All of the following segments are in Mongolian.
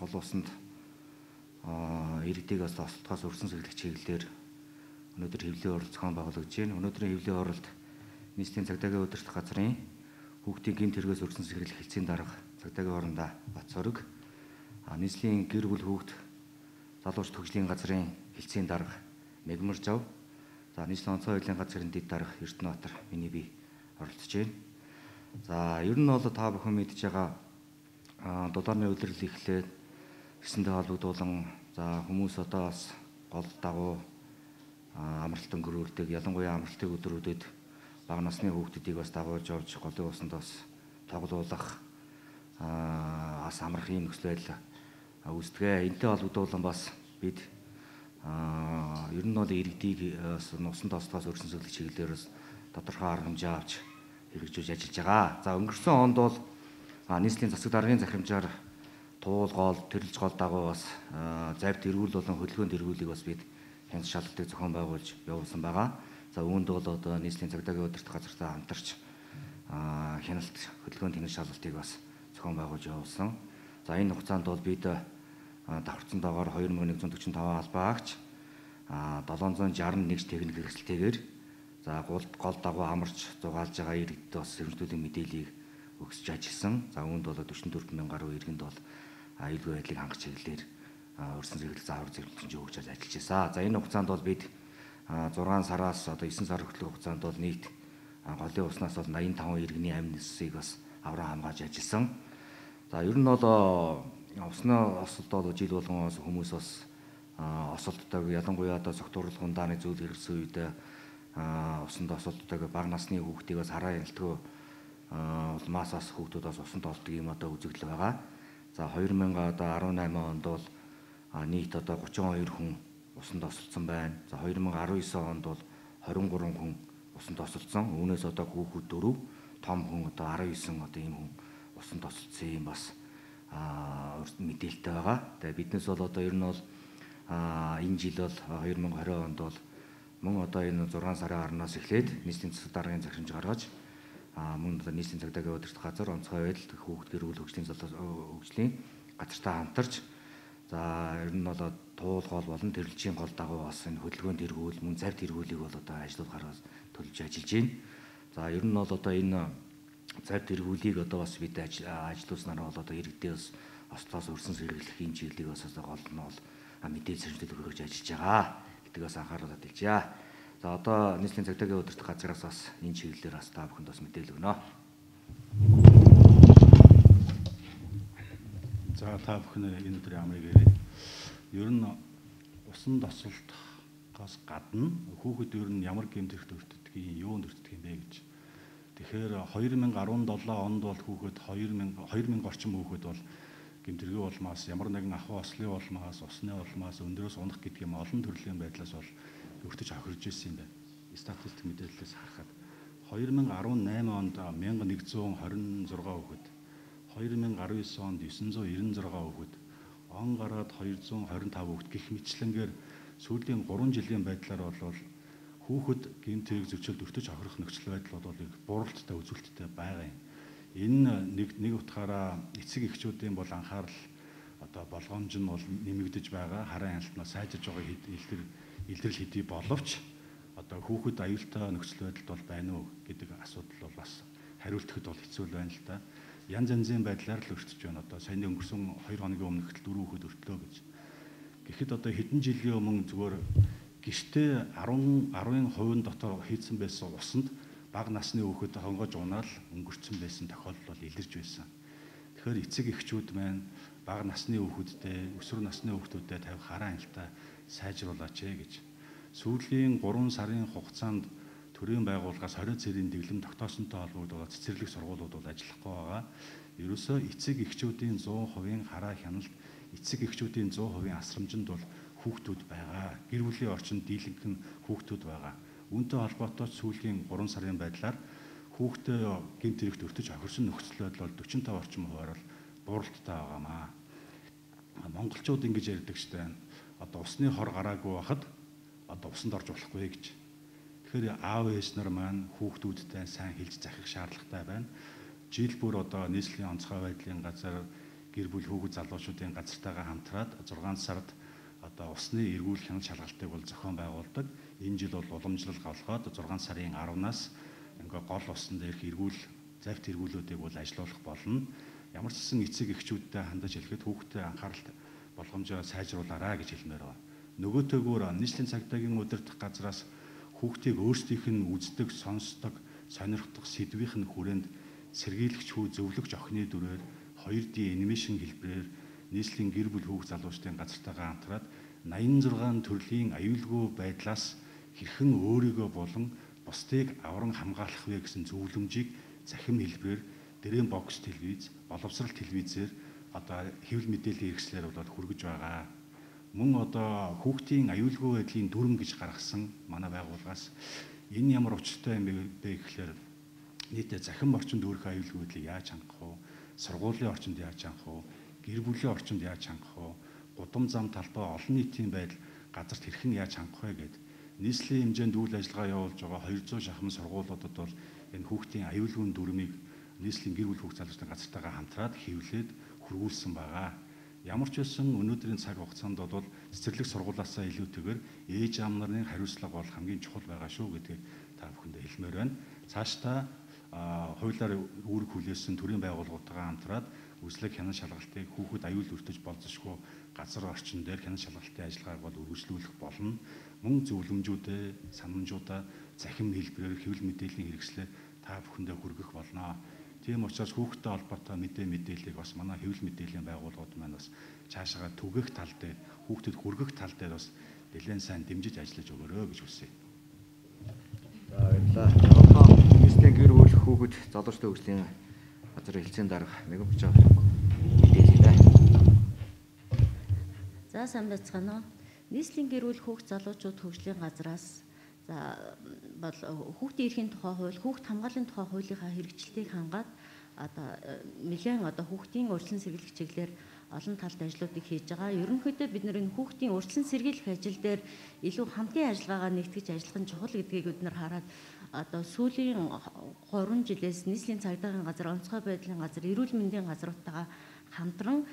гол усанд иргэдийг бас осолтгоос өрсөн сэглэх чиглэлээр өнөөдөр хэвлэлийн уралд зохион байгуулагдж байна. Өнөөдрийн хэвлэлийн уралд нийслэлийн цагдаагийн удирдах газрын хүүхдийн гэмт хэрэгээс өрсөн сэглэх хэлтсийн дарга цагдаагийн орондоо Бацорог, нийслэлийн гэр бүл хүүхд залууч төгслийн газрын хэлтсийн дарга Мегмаржав, за нийслэлийн онцгой хуулийн газрын дэд дарга Эрдэнэбаатар миний бие оролцож байна. За ер нь бол та бүхэн мэдж байгаа дулааны улирал эхлээд гэсэндээ холбогдуулан за хүмүүс одоо бас гол дагуу амралтан гөрүүлдэг, ялангуяа амралтын өдрүүдэд бага насны хүүхдүүдийг бас дагуулж явж голын усанд бас тоглуулах бас амрах юм нөхцөл байдал үүсдэг. Энэтэй холбогдуулан бас бид ер нь бол иргэдийг усанд осдгоос өрсөн сэглэх чиглэлээр бас тодорхой арга хэмжээ авч хэрэгжүүлж ажиллаж байгаа. За өнгөрсөн онд бол нийслэлийн засаг даргын захирамжаар туул гол, тэрэлж гол дагуу бас завьт эргүүл болон хөдөлгөөнд эргүүлийг бас бид хяналт шалгалтыг зохион байгуулж явуулсан байгаа. За үүнд бол одоо нийслэлийн цагдаагийн удирдах газартай хамтарч хяналт хөдөлгөөнд хяналт шалгалтыг бас зохион байгуулж явуулсан. За энэ хугацаанд бол бид давхарцсан доогоор 2145 албаагч 761 техник хэрэгсэлтэйгээр за гол дагуу амарч зугаалж байгаа иргэдэд бас сэрэмжлүүлэн мэдээллийг өгсөж ажилласан. За үүнд бол 44,000 гаруй иргэнд бол аюулгүй байдлыг хангах чиглэлээр өрсөн сэглэх заавар зөвлөмж өгч ажиллаж байсан. За энэ хугацаанд бол бид 6 сараас одоо 9 сар хүртэлх хугацаанд бол нийт голын уснаас бол 85 иргэний амь нэсийг бас авраа хамгаалж ажилласан. За ер нь бол усны осолд бол жил болгон хүмүүс бас осолддог, ялангуяа одоо цогтуурлах ундааны зүйл хэрэгсэн үед усанд осолддог бага насны хүүхдийг бас хараа ялтгүй улмаас бас хүүхдүүд бас усанд олдог юм одоо үзэгдэл байгаа. За 2018 онд бол нийт одоо 32 хүн усанд осолдсон байна. За 2019 онд бол 23 хүн усанд осолдсон. Үүнээс одоо хүүхэд 4, том хүн одоо 19 одоо ийм хүн усанд осолдсон юм бас мэдээлэлтэй байгаа. Тэгээ биднээс бол одоо ер нь бол энэ жил бол 2020 онд бол мөн одоо энэ 6 сарын 10-наас эхлээд нийслэлийн засаг даргын захирамж гаргаж мөн одоо нийслэлийн цагдаагийн удирдах газар онцгой байдал хүүхд гэр бүл хөгжлийн газартай хамтарч за ер нь бол туул гол болон тэрэлжийн гол дагуу бас энэ хөдөлгөөнд эргүүл мөн завьт эргүүлийг бол одоо ажлуулахаар төлөвлөж ажиллаж байна. За ер нь бол одоо энэ завьт эргүүлийг одоо бас бид ажиллуулснаар бол одоо иргэдээ бас остлоос өрсөн сэглэх юм чиглэлийг бас гол нь бол мэдээлэл сэрэмжлэл өгөх ажиллаж байгаа гэдгийг бас анхааруулад хэлье. За одоо нийслэлийн цагдаагийн удирдах газраас бас энэ чиглэлээр бас та бүхэнд бас мэдээлэл өгнө. За та бүхэн энэ өдрийн амрыг ярив. Ер нь усанд осолдохоос гадна хүүхэд ер нь ямар гэмт хэрэгт өртдгийг, юунд өртдөг юм бэ гэж. Тэгэхээр 2017 онд бол хүүхэд 2000 орчим хүүхэд бол гэмтэргийн улмаас ямар нэгэн ахуй ослын улмаас, усны улмаас өндрөөс унах гэдэг юм олон төрлийн байдлаас бол өртөж авахирж ирсэн юм байна. Статистик мэдээллээс харахад 2018 онд 1126 хүүхэд, 2019 онд 996 хүүхэд, он гараад 225 хүүхэд гэх мэтлэнгээр сүүлийн 3 жилийн байдлаар бол хүүхэд гэмт хэрэг зөрчилд өртөж аврах нөхцөл байдал бол буралттай үзүүлэлттэй байгаа юм. Энэ нэг утгаараа эцэг эхчүүдийн бол анхаарал одоо болгоомж нь бол нэмэгдэж байгаа, хараа хяналтнаас сайжирж байгаа илрэл хэдий боловч одоо хүүхэд аюултай нөхцөл байдалд бол байна уу гэдэг асуудал бол бас хариулт өгөхөд бол хэцүү байна л да. Янз янзын байдлаар л өртөж байна. Одоо саяны өнгөрсөн 2 хоногийн өмнөх 4 хүүхэд өртлөө гэж. Тэгэхэд одоо хэдэн жилийн өмнө зүгээр гэртээ 10% дотор хийцэн байсан усанд бага насны хүүхэд хонгож унаал өнгөрцөн байсан тохиолдол бол илэрж байсан. Тэгэхээр эцэг эхчүүд маань бага насны хүүхэдтэй, өсвөр насны хүүхдүүдэд тавих хараа хяналтаа сайжруулаач гэж. Сүүлийн 3 сарын хугацаанд төрийн байгууллагаас 20 цэрийн дэглэм тогтоосонтой холбогдуулаад цэцэрлэг сургуулиуд бол ажиллахгүй байгаа. Ерөөсөө эцэг эхчүүдийн 100% хараа хяналт, эцэг эхчүүдийн 100% асрамжинд бол хүүхдүүд байгаа. Гэр бүлийн орчинд дийлэнх нь хүүхдүүд байгаа. Үүнтэй холбоотой сүүлийн 3 сарын байдлаар хүүхдээ гэмт хэрэгт өртөж авахирсан нөхцөл байдал бол 45 орчим хувиар бол буралттай байгаамаа. Монголчууд ингэж ярьдаг штэ. Одоо усны хор гараагүй байхад одоо усанд орж болохгүй гэж. Тэгэхээр аав ээж нар маань хүүхдүүдтэй сайн хэлж захих шаардлагатай байна. Жил бүр одоо нийслэлийн онцгой байдлын газар гэр бүл хүүхэд залуучуудын газартайгаа хамтраад 6 сард одоо усны эргүүл хяналт шалгалтыг бол зохион байгуулдаг. Энэ жил бол уламжлал голгоод 6 сарын 10-наас ингээ гол усан дээрх эргүүл завьт эргүүлүүдийг бол ажилуулах болно. Ямар ч гэсэн эцэг эхчүүдтэй хандаж хэлэхэд хүүхдэд анхаарал болгоомжоо сайжруулаарай гэж хэлмээр байна. Нөгөөтэйгөр нийслэлийн цагдаагийн удирдах газраас хүүхдийг өөрсдийнх нь үздэг, сонсдог, сонирхдог сэдвийн хүрээнд сэргийлэгч хүү зөвлөгч охины дүрээр 2D анимашн хэлбэрээр нийслэлийн гэр бүл хүүхд залуучдын газартайгаа хамтраад 86 төрлийн аюулгүй байдлаас хэрхэн өөрийгөө болон бусдыг авран хамгаалах вэ гэсэн зөвлөмжийг захим хэлбэрээр дээрэн бокс телевиз, боловсрал телевизээр одоо хэвлэл мэдээллийн хэрэгслээр болоод хүргэж байгаа. Мөн одоо хүүхдийн аюулгүй байдлын дүрм гэж гаргасан манай байгууллагаас энэ ямар учиртай юм бэ гэхээр нийтэд захим орчинд өөрийнхөө аюулгүй байдлыг яаж хангах вэ? Сургуулийн орчинд яаж хангах вэ? Гэр бүлийн орчинд яаж хангах вэ? Гудам зам талбай олон нийтийн байдал газарт хэрхэн яаж хангах вэ гэд нийслэлийн хэмжээнд үйл ажиллагаа явуулж байгаа 200 шахам сургуулиудад бол энэ хүүхдийн аюулгүй дүрмийг нийслэлийн гэр бүл хүүхд залуучдын газартайгаа хамтраад хэвлээд хургуулсан байгаа. Ямар ч байсан өнөөдрийн цаг хугацаанд бол цэцэрлэг сургуулиасаа илүүтэйгээр ээж аав нарын хариуцлага бол хамгийн чухал байгаа шүү гэдгийг та бүхэндээ хэлмээр байна. Цаашдаа хуулиар үүрэг хүлээсэн төрийн байгууллагуудтайгаа хамтраад үзлэг хянан шалгалтыг хүүхэд аюул өртөж болзошгүй газар орчин дээр хянан шалгалтын ажиллагааг бол үргэлжлүүлэх болно. Мөн зөвлөмжүүдээ, санамжуудаа захим хэлбэрээр хэвлэл мэдээллийн хэрэгслээ та бүхэндээ хүргэх болно. Тийм учраас хүүхдтэй холбоотой мэдээллийг бас манай хэвлэл мэдээллийн байгууллагууд маань бас цаашаа түгэх тал дээр, хүүхдэд хүргэх тал дээр бас нэлээд сайн дэмжиж ажиллаж өгөөрэй гэж хүсье. За баярлалаа. Нийслэлийн гэр бүл хүүхэд залуучдын хөгжлийн газрын хэлцээний дарга Мегапч мэдээлээ байна. За сайн байцгаана уу. Нийслэлийн гэр бүл хүүхэд залуучууд хөгжлийн газраас за бол хүүхдийн эрхийн тухай хууль, хүүхд хамгааллын тухай хуулийнхаа хэрэгжилтийг хангаад одоо нэлээд одоо хүүхдийн урьдчилан сэргийлэх чиглэлээр олон талт ажлуудыг хийж байгаа. Ерөнхийдөө бид нэр энэ хүүхдийн урьдчилан сэргийлэх ажил дээр илүү хамтын ажиллагаагаа нэгтгэж ажиллах нь чухал гэдгийг бид нар хараад одоо сүүлийн 3 жилээс нийслэлийн цагдаагийн газар, онцгой байдлын газар, эрүүл мэндийн газруудтайгаа хамтран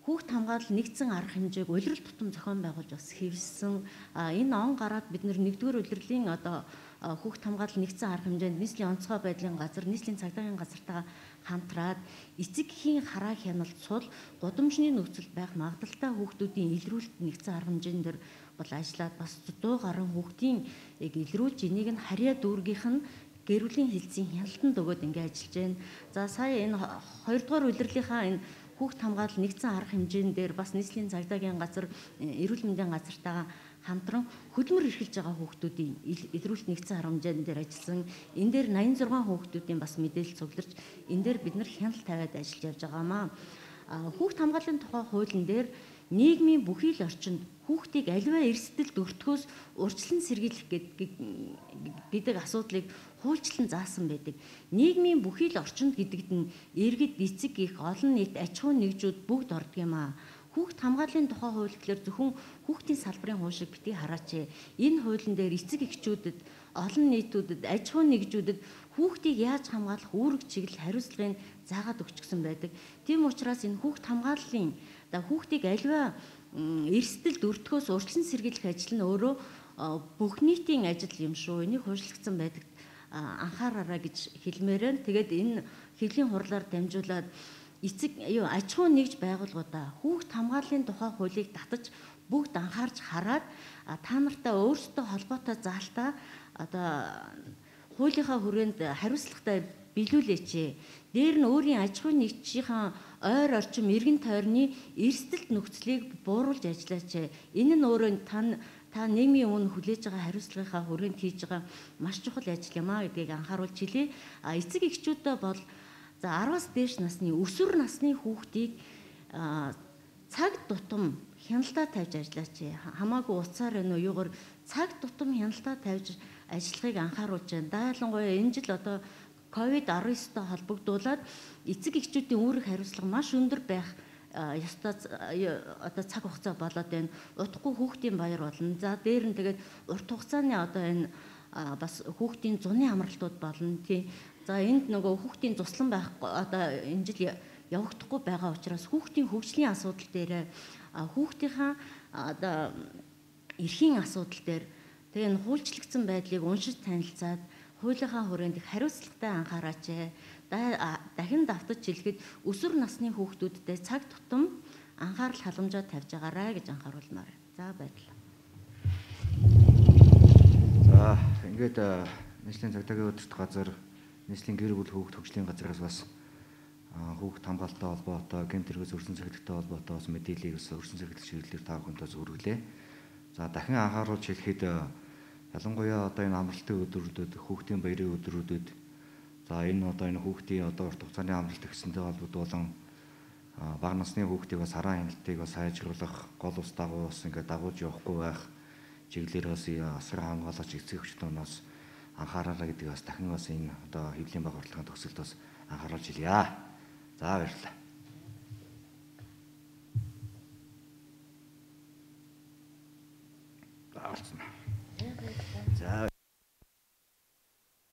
хүүхд хамгаалал нэгдсэн арга хэмжээг улирал тутам зохион байгуулж бас хэвлсэн. Энэ он гараад бид нэгдүгээр улирлын одоо хүүхд хамгаалал нэгдсэн арга хэмжээнд нийслэлийн онцгой байдлын газар, нийслэлийн цагдаагийн газартайгаа хамтраад эцэг эхийн хараа хяналт сул гудамжны нөхцөл байх магадaltaй хүүхдүүдийн илрүүлэлт нэгдсэн арга хэмжээнд дэр бол ажиллаад бас 100 гаруй хүүхдийн яг илрүүлж энийг нь харьяа дүүргийнх нь гэр бүлийн хэлцийн хяналтанд өгөөд ингэ ажиллаж байна. За сая энэ 2 дугаар улирлынхаа энэ хүүхд хамгаалал нэгдсэн арга хэмжээнд дээр бас нийслэлийн цагдаагийн газар, эрүүл мэндийн газартайгаа хамтран хөдөлмөр эрхэлж байгаа хүүхдүүдийн илрүүлэлт нэгдсэн арга хэмжээнд дээр ажилласан. Энэ дээр 86 хүүхдүүдийн бас мэдээлэл цугларч энэ дээр бид нар хяналт тавиад ажиллаж явж байгаамаа. Хүүхд хамгааллын тухай хуулийн дээр нийгмийн бүхий л орчинд хүүхдийг аливаа эрсдэлд өртгөөс урьдчилан сэргийлэх гэдэг асуудлыг хуульчлан заасан байдаг. Нийгмийн бүхий л орчинд гэдэгт нь иргэд, эцэг эх, олон нийт, аж ахуйн нэгжүүд бүгд ордог юм аа. Хүүхд хамгааллын тухай хууль гэхэлэр зөвхөн хүүхдийн салбарын хууль шиг битгий хараач. Энэ хуулийн дээр эцэг эхчүүдэд, олон нийтүүдэд, аж ахуйн нэгжүүдэд хүүхдийг яаж хамгаалах үүрэг чиглэл хариуцлагыг заагаад өгчихсөн байдаг. Тийм учраас энэ хүүхд хамгааллын хүүхдийг аливаа эрсдэлд өртгөөс урьдчилан сэргийлэх ажил нь өөрөө бүх нийтийн ажил юм шүү. Энийг хуульчлагдсан байдаг анхаараарай гэж хэлмээр байна. Тэгээд энэ хэвлийн хурлаар дамжуулаад эцэг аж ахуйн нэгж байгууллагуудаа хүүхд хамгааллын тухай хуулийг татаж бүгд анхаарч хараад та нартай өөрсдөө холбоотой заалтаа одоо хуулийнхаа хүрээнд хариуцлагатай биелүүлээч. Дээр нь өөрийн аж ахуйн нэгжийн ойр орчим эргэн тойрны эрсдэлт нөхцөлийг бууруулж ажиллаач. Энэ нь өөрөө та нийгмийн өмнө хүлээж байгаа хариуцлагынхаа хүрээнд хийж байгаа маш чухал ажил юм аа гэдгийг анхааруулж хэлье. Эцэг эхчүүдээ бол за 10-аас дээш насны өсвөр насны хүүхдийг цаг тутам хяналтаа тавьж ажиллаач. Хамаагүй уцаар энэ уюугаар цаг тутам хяналтаа тавьж ажиллахыг анхааруулж байна. Ялангуяа энэ жил одоо COVID-19-тэй холбогдуулаад эцэг эхчүүдийн үүрэг хариуцлага маш өндөр байх ёстой одоо цаг хугацаа болоод байна. Удахгүй хүүхдийн баяр болно. За дээр нь тэгээд урт хугацааны одоо энэ бас хүүхдийн зуны амралтууд болно. Тийм За энд нөгөө хүүхдийн туслан байхгүй одоо энэ жил явагдахгүй байгаа учраас хүүхдийн хөгжлийн асуудал дээр хүүхдийнхаа одоо эрхийн асуудал дээр тэгээ энэ хуульчлагдсан байдлыг уншиж танилцаад хуулийнхаа хүрээнд их хариуцлагатай анхаараач. Дахин давтаж хэлэхэд өсвөр насны хүүхдүүдтэй цаг тутам анхаарал халамжаа тавьж байгаарай гэж анхааруулмаар байна. За баярлалаа. За ингээд нийслэлийн цагдаагийн удирдах газар, нийслэлийн гэр бүл хүүхд хөгжлийн газраас бас хүүхд хамгаалалттай холбоотой, гэмт хэрэгс өрсөн цахилгатай холбоотой бас мэдээллийг өрсөн цахилгач чиглэлээр та бүхэндээ зөвөргөлээ. За дахин анхааруулж хэлэхэд ялангуяа одоо энэ амралтын өдрүүдэд, хүүхдийн баярын өдрүүдэд за энэ одоо энэ хүүхдийн одоо урт хугацааны амралт гэсэнтэй холбогдуулан бага насны хүүхдийг бас хараа хяналтыг бас сайжруулах, гол ус дагуу бас ингээд дагуулж явахгүй байх чиглэлээр бас асар хамгаалагч эцэг эхчдүүнээс анхааралаа гэдэг бас дахин бас энэ одоо хэвлэлийн баг уртлагын төгсөлд бас анхааруулж илье. За баярлалаа. За.